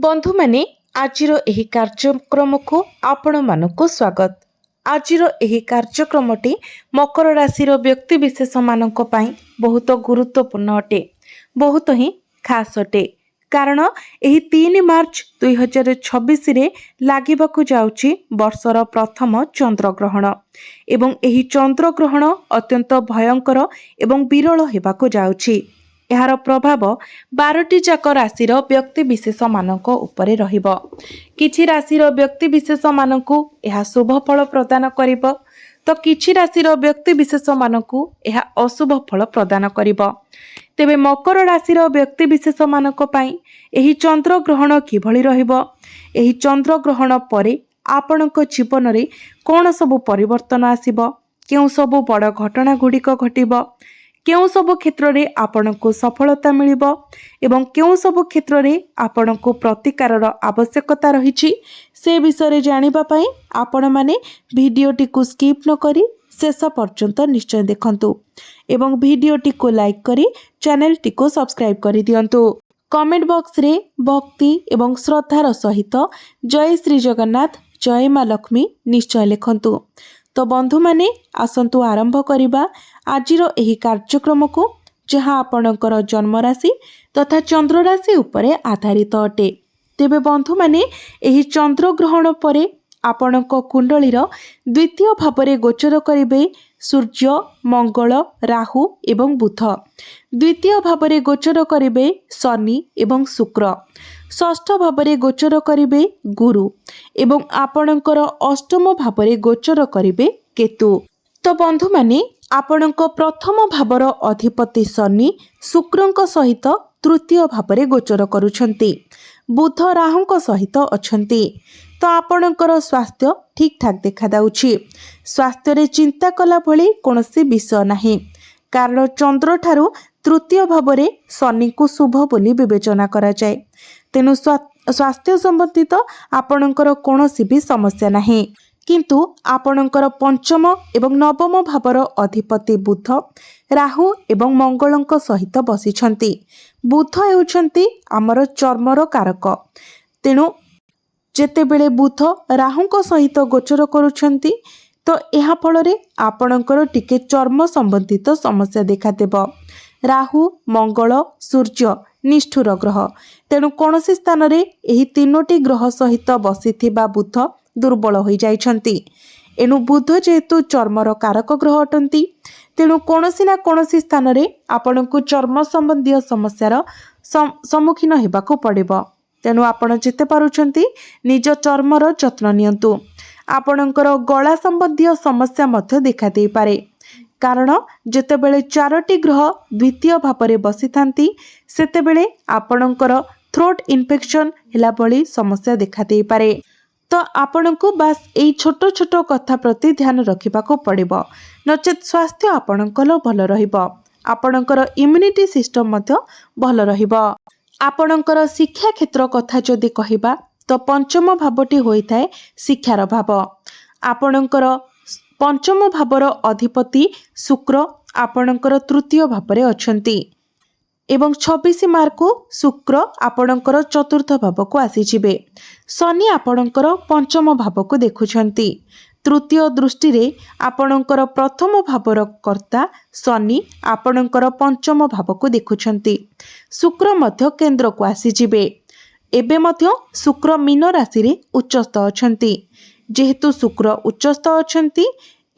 बंधु माने आजिर एही कार्यक्रम को आपण मानक स्वागत। आजिर एही कार्यक्रमटी मकर राशि व्यक्ति विशेष मानक पई बहुत गुरुत्वपूर्ण अटे, बहुत ही खास अटे। कारण एही 3 मार्च 2026 रे लागिबाकु जाउची वर्षर प्रथम चंद्रग्रहण एवं एही चंद्रग्रहण अत्यंत भयंकर एवं विरल हेबाकु जाउची। यार प्रभाव 12टी जाक राशिर व्यक्ति विशेष मानक उपरे रहिबो। किछि राशिर व्यक्ति विशेष मानकु यह शुभ फल प्रदान करिबो, तो किछि राशिर व्यक्ति विशेष मानकु यह अशुभ फल प्रदान करिबो। तेबे मकर राशिर व्यक्ति विशेष मानक पई एही चंद्र ग्रहण किभଳି रहिबो, एही चंद्र ग्रहण परे आपणक जीवन रे कोन सब परिवर्तन आसीबो, केउ सब बड़ घटना गुड़िक घटिबो, केउ सब क्षेत्र रे आपणको सफलता मिलिबो एवं केउ सब क्षेत्र रे आपणको प्रतिकारर आवश्यकता रहिछि, से विषय जानिबा पई आपण माने भिडियोटी को स्किप न करी शेष पर्यंत निश्चय देखंतु एवं भिडियोटी को लाइक करी चैनल टी को सब्सक्राइब करी दियंतु। कमेंट बॉक्स रे भक्ति एवं श्रद्धार सहित जय श्री जगन्नाथ जय माँ लक्ष्मी निश्चय लिखंतु। तो बंधु माने आसंतु आरंभ करिबा आजिर एही कार्यक्रम को, जहाँ आपणकर जन्म राशि तथा चंद्र राशि उपरे आधारित अटे। तेबे बंधु माने एही चंद्र ग्रहण परे आपणक कुंडलीर द्वितीय भावरे गोचर करिबे सूर्य, मंगल, राहु एवं बुध। द्वितीय भावरे गोचर करिबे शनि एवं शुक्र। षष्ठ भावरे गोचर करिबे गुरु एवं आपणकर अष्टम भावरे गोचर करिबे केतु। तो बंधु माने आपणक प्रथम भावर अधिपति शनि शुक्रंक सहित तृतीय भावरे गोचर करुछंती, बुध राहुंक सहित अछंती। तो आपणकर स्वास्थ्य ठीक ठाक देखा दाउछि। स्वास्थ्य रे चिंता कला भली कोनोसी विषय नाही, कारण चंद्र ठारू तृतीय भावरे शनि को शुभ बोली विवेचना करा जाय। तेनु स्वास्थ्य संबंधित आपणकर कोनोसी भी समस्या नाही। किंतु आपणकर पंचम एवं नवम भावर अधिपति बुध राहु एवं मंगलंक सहित बसिछंती। बुध हेउछंती आमर चर्मर कारक। तेनु जेतेबेले बुध राहुंक सहित गोचर करुछंती, तो एहा फलरे आपणकर टिके चर्म संबंधित समस्या देखा देबो। राहु, मंगल, सूर्य निष्ठुर ग्रह। तेणु कौनसी स्थान रे एही तीनोटी ग्रह सहित बसिथिबा बुध दुर्बल होई जाइछंती। एनु बुध जेहेतु चर्मर कारक ग्रह अटंती, तेणु कौनसी ना कौनसी स्थान रे आपणको चर्म संबंधी समस्यार सम्मुखीन हेबाको पड़िबो। तेणु आपण जेते पारुछंती निज चर्मर जत्न नियंतु। आपणकर गला संबंधी समस्या मध्य देखा देई पारे, कारण जेतेबेले 4टी ग्रह द्वितीय भावरे बसिथांती सेतेबेले आपणकर थ्रोट इन्फेक्शन हिला भली समस्या देखा देई पारे। तो आपणको बास एई छोट छोट कथा प्रति ध्यान रखिबाको पड़िबो, नचेत स्वास्थ्य आपणकर भल रहिबो। आपणकर इम्यूनिटी सिस्टम मध्य भल रहिबो। आपणकर शिक्षा क्षेत्र कथा जदि कहिबा, तो पंचम भावटी होइथाय शिक्षार भाव। आपणकर पंचम भावर अधिपति शुक्र आपणकर तृतीय भावरे अछंती एवं 26 मार्च को शुक्र आपणकर चतुर्थ भाव को आसी जिवे। शनि आपणकर पंचम भाव को देखुछंती। तृतीय दृष्टि रे आपणकर प्रथम भावर कर्ता शनि आपणकर पंचम भाव को देखुछंती। शुक्र मध्य केंद्र को आसी जिवे। एबे मध्य शुक्र मीन राशि रे उच्चस्थ अछंती। जेहेतु शुक्र उच्चस्थ अछंती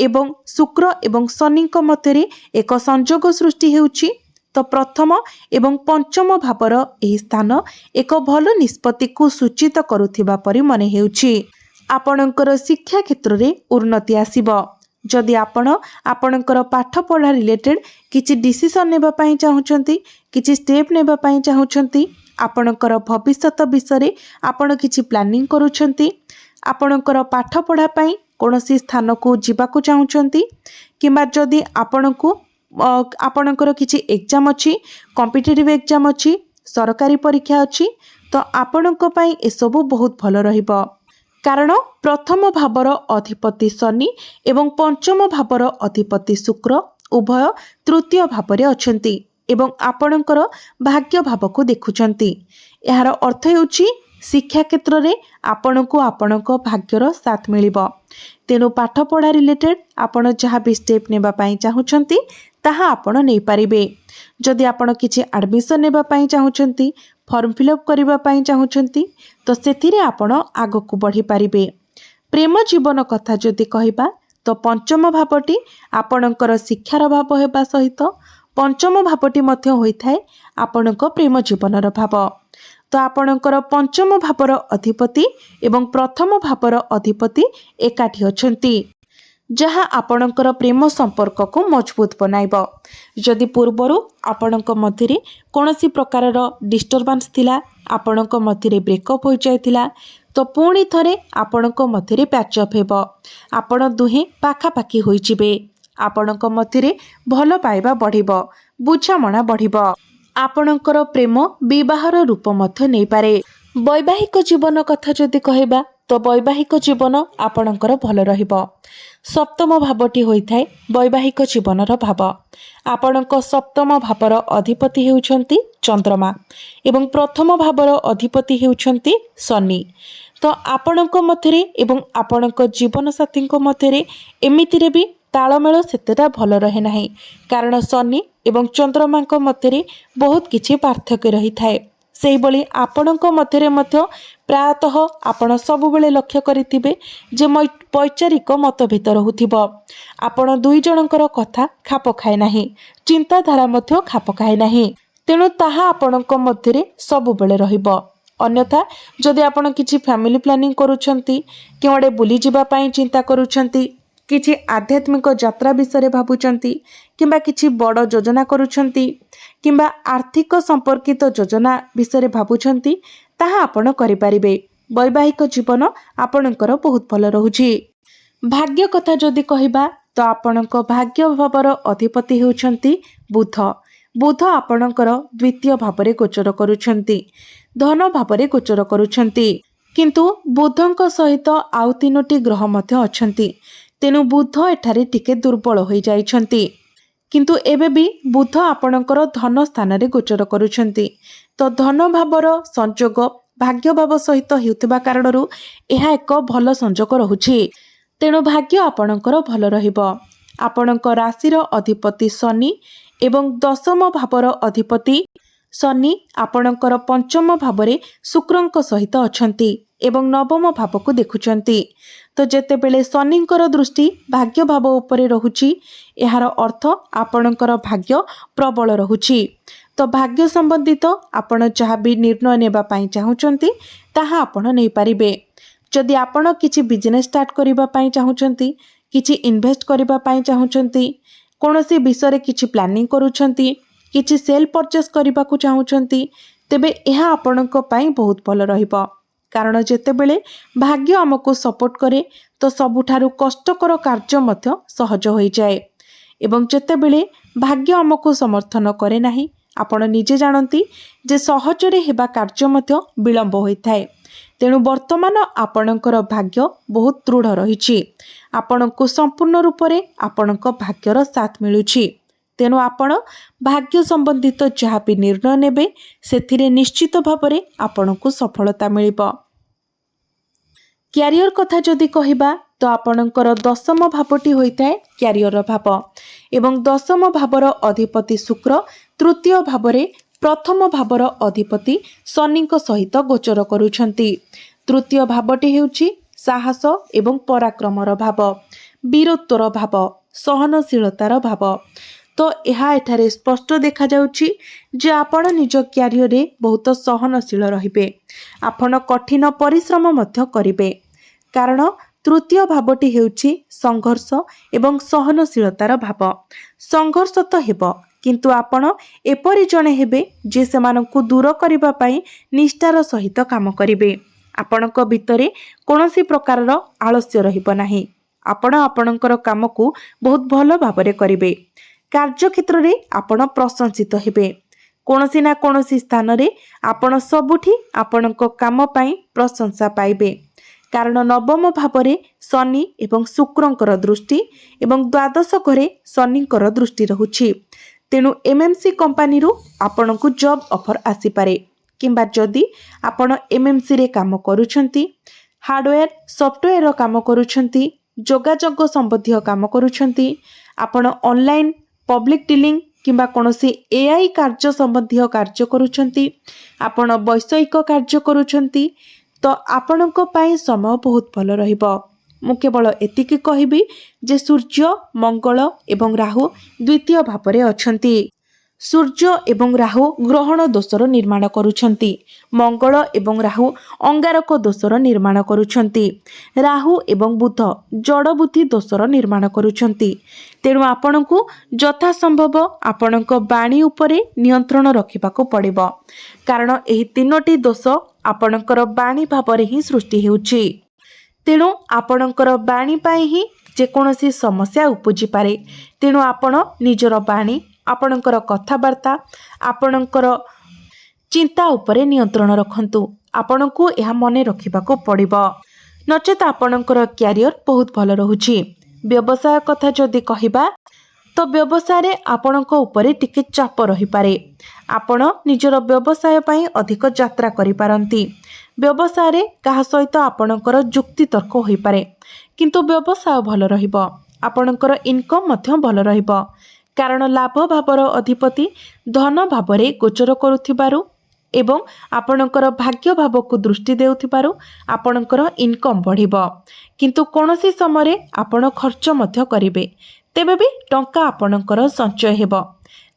एवं शुक्र एवं शनि मध्य एक संजोग सृष्टि हेउछि, तो प्रथम एवं पंचम भावर एही स्थान एक भल निष्पत्ति को सूचित करुथिबा परि मने हेउछि। आपणकर शिक्षा क्षेत्र रे उन्नति आसीबो। जदि आपणकर पाठ पढ़ा रिलेटेड किछि डिसीजन नेबा पई चाहुचंती, किछि स्टेप नेबा पई चाहुचंती, आपणकर भविष्यत विषय आपण किछि प्लानिंग करूछंती, आपणकर पाठ पढ़ा पई कोनोसी स्थान को जीवाकू चाहुचंती, किंबा जदि आपणकर किछि एग्जाम अछि, कॉम्पिटिटिव एग्जाम अछि, सरकारी परीक्षा अछि, तो आपणक पई ए सब बहुत भल रहिबो। कारण प्रथम भावर अधिपति शनि एवं पंचम भावर अधिपति शुक्र उभय तृतीय भावरे अछंती एवं आपणकर भाग्य भाव को देखुचंती। यार अर्थ हेउछि शिक्षा क्षेत्र में आपणको आपणक भाग्यर साथ मिलिबो। तेणु पाठपढ़ा रिलेटेड आपण जहाँ भी स्टेप नेबा पई चाहुचंती ताहा आपण नै पारिबे। जदि आपण किछि एडमिशन नेबा पई चाहुचंती, फॉर्म फिलअप करबा पई चाहुचंती तो सेथिरे आपण आगकु बढ़ी पारिबे। प्रेम जीवन कथा जदि कहबा तो पंचम भावटी आपणकर शिक्षार भाव हेबा सहित पंचम भावटी मध्य होइथाय आपणक प्रेम जीवनर भाव। तो आपणकर पंचम भावर अधिपति एवं प्रथम भावर अधिपति एकाठी अछंती, जहाँ आपणकर प्रेम संपर्क को मजबूत बनाइब। जदि पूर्वरु आपणक मध्यरे कोनोसी प्रकारर डिस्टर्बेंस थिला, आपणक मध्यरे ब्रेकअप हो जाइथिला तो पुणी थरे आपणक मध्यरे पैचअप हेबो। आपण दुहे पाखापाखी होई जिवे। आपणक मध्यरे भल पाइबा बढ़िबो, बुझामणा बढ़िबो। आपणकर प्रेम विवाहर रूप मध्य नै पारे। वैवाहिक जीवन कथा जदि कहबा तो वैवाहिक जीवन आपणकर भल रहिबो। सप्तम भावटी होइथाय वैवाहिक जीवनर भाव। आपणक सप्तम भावर अधिपति हेउछंती चंद्रमा एवं प्रथम भावर अधिपति हेउछंती शनि। तो आपणक मध्यरे एवं आपणक जीवन साथीଙ୍କ मध्यरे एमितिरे भी तालमेल सेतेटा भल रहे नाही, कारण शनि एवं चंद्रमाଙ୍କ मध्यरे बहुत किछि पार्थक्य रही थाए। सेही बोली आपणଙ୍କ मध्यरे मध्य प्रायतः आपण सबुबेले लक्ष्य करिथिबे जे वैचारिक मतभेद रहुथिबो। आपण दुई जनकर कथा खाप खाए नाही, चिंताधारा मध्य खाप खाए नाही, तेणु ताहा आपणଙ୍କ मध्यरे सबुबेले रहिबो। अन्यथा जदि आपण किछि फैमिली प्लानिंग करूछंती, केवडे बुली जिबा पई चिंता करूछंती, किछि आध्यात्मिक यात्रा विषय भाबुचंती, किंबा किछि बड़ योजना करूछंती, किंबा आर्थिक संपर्कित योजना विषय भाबुचंती, ताहा आपण करि पारिबे। वैवाहिक जीवन आपणकर बहुत भल रहुछि। भाग्य कथा जदि कहबा तो आपणक भाग्य भावर अधिपति हेउछंती बुध। बुध आपणकर द्वितीय भावरे गोचर करूछंती, धन भावरे गोचर करूछंती, किंतु बुधंक सहित आउ तीनोटी ग्रह मध्य अछंती। तेणु बुध एठारे टिके दुर्बल हो जाइछंती, किंतु एबे भी बुध आपणकर धन स्थान रे गोचर करूछंती। तो धन भावर संयोग भाग्य भाव सहित हेउथिबा कारणरू एहा एक भल संयोग रहुछि। तेणु भाग्य आपणकर भल रहिबो। आपणक राशिर अधिपति शनि एवं दशम भावर अधिपति शनि आपणकर पंचम भावरे शुक्रंक सहित अछंती एवं नवम भाव को देखुचंती। तो जेतेबेले शनिंकर दृष्टि भाग्य भाव उपरे रहुछि, एहार अर्थ आपणकर भाग्य प्रबल रहुछि। तो भाग्य संबंधित आपण जहाँ भी निर्णय नेबा पई चाहुचंती ताहा आपण नै पारिबे। जदि आपण किछि बिजनेस स्टार्ट करिबा पई चाहुचंती, किछि इन्वेस्ट करिबा पई चाहुचंती, कोनोसी विषय किछि प्लानिंग करूछंती, किछि सेल परचेस करिबा को चाहुचंती, तेबे एहा आपणक पई बहुत भल रहिबो। कारण जेतेबेले भाग्य आमको सपोर्ट करे तो सबुठारु कष्टकर कार्य मध्य सहज हो जाए, एवं जेतेबेले भाग्य आमको समर्थन करे नाही, आपण निजे जानती जे सहजरे हेबा कार्य मध्य विलंब होइथाए। तेणु वर्तमान आपणकर भाग्य बहुत दृढ़ रहिछि। आपणको संपूर्ण रूपरे आपणक भाग्यर साथ मिलुछि। तेणु आपण भाग्य संबंधित जहाँ भी निर्णय नेबे सेथिरे निश्चित भावरे आपणको सफलता मिलिबो। क्यारियर कथा जदि कहबा तो आपणकर दशम भावटी होइथाय क्यारियर भाव एवं दशम भावर अधिपति शुक्र तृतीय भावरे प्रथम भावर अधिपति शनिक सहित गोचर करूछंती। तृतीय भावटी हेउछि साहस एवं पराक्रमर भाव, वीरत्वर भाव, सहनशीलतार भाव। तो यह एठारे स्पष्ट देखा जाउछि जे आपण निज क्यारियर रे बहुत सहनशील रहिबे। आपण कठिन परिश्रम मध्य करिबे, कारण तृतीय भावटी हेउछि संघर्ष एवं सहनशीलतार भाव। संघर्ष तो हेबो, किंतु आपण एपरि जणे हेबे जे सेमानंकु दूर करिबा पई निष्ठार सहित काम करिबे। आपणक भितरे कोनोसी प्रकारर आलस्य रहिबो नाही। आपण आपणकर काम को बहुत भल भाबरे करिबे। कार्य क्षेत्र रे आपण प्रशंसित हेबे। कोनोसी ना कोनोसी स्थान रे आपण सबुठी आपणक काम पई प्रशंसा पाइबे, कारण नवम भावरे शनि एवं शुक्रंकर दृष्टि एवं द्वादश घरे शनिंकर दृष्टि रहुछि। तेणु एमएमसी कंपनी रु आपणकु जॉब ऑफर आसी पारे, किंबा जदि आपण एमएमसी रे काम करूछंती, हार्डवेयर सॉफ्टवेयर काम करूछंती, जोगाजोग संबंधी काम करूछंती, आपण ऑनलाइन पब्लिक डीलिंग किंबा कोनोसी एआई कार्य संबंधी कार्य करूछंती, आपण वैषयिक कार्य करूछंती, तो आपणक पाई समय बहुत भल रहिबो। मु केवल एतिकी कहिबी जे सूर्य मंगल एवं राहु द्वितीय भावरे अछंती। सूर्य एवं राहु ग्रहण दोषर निर्माण करुछंती, मंगल एवं राहु अंगारक दोषर निर्माण करुछंती, राहु एवं बुध जड़ बुद्धि दोषर निर्माण करुछंती। तेणु आपणकु यथा संभव आपणक बाणी उपरे नियंत्रण रखिबाको पड़िबो, कारण एही तीनोटी दोष आपणकर बाणी भावरे ही सृष्टि हेउछि। तेणु आपणकर बाणी पाई ही जेकोसी समस्या उपजी पारे। तेणु आपण निजर बाणी आपणकर कथबार्ता आपणकर चिंता उपरे नियंत्रण रखंतु। आपणकु यह मने रखिबाको पड़िबो, नचेत आपणकर क्यारियर बहुत भल रहुछि। व्यवसाय कथा जदि कहिबा तो व्यवसाय रे आपणक उपरे टिके चाप रही पारे। आपण निजर व्यवसाय पई अधिक यात्रा करि पारंती। व्यवसाय रे कहा सहित आपणकर जुक्ति तर्क होई पारे, किंतु व्यवसाय भल रहिबो, आपणकर इनकम मध्य भल रहिबो, कारण लाभ भावर अधिपति धन भावरे गोचर करुथिबारु एवं आपणकर भाग्य भाव को दृष्टि देउथिबारु आपणकर इनकम बढ़िबो, किंतु कोनोसी समय आपण खर्च मध्य करिवे, तेबे भी टंका आपणकर संचय हेबो।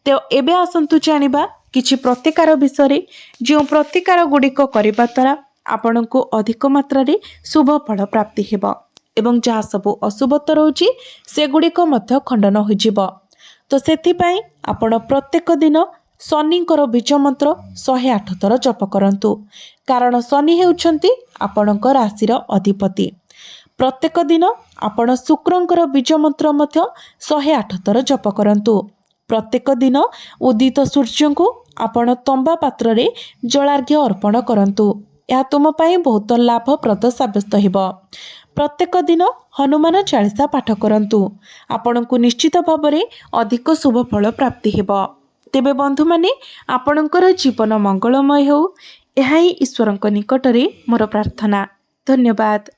तो एबे आसंतु जानिबा किछि प्रतिकार विषय, जो प्रतिकार गुड़िक करबा द्वारा आपणको अधिक मात्रा रे शुभ फल प्राप्ति हेबो एवं जहाँ सब अशुभत रहउछि सेगुड़िक मध्य खंडन होइजिबो। तो सेथिपाई आपण प्रत्येक दिन शनिंकर बीज मंत्र 108 थर जप करंतु, कारण शनि हेउछंती आपणक राशिर अधिपति। प्रत्येक दिन आपण शुक्रंकर बीज मंत्र मध्य 108 थर जप करंतु। प्रत्येक दिन उदित सूर्य को आपण तंबा पात्र रे जलार्घ्य अर्पण करंतु, यह तुम पाई बहुत लाभप्रद साब्यस्त हेबो। प्रत्येक दिन हनुमान चालीसा पाठ करंतु, आपणको निश्चित भावरे अधिक शुभ फल प्राप्ति हेबो। तेबे बंधु माने आपणकर जीवन मंगलमय हो, यह ही ईश्वरଙ୍କ निकटरे मोर प्रार्थना। धन्यवाद।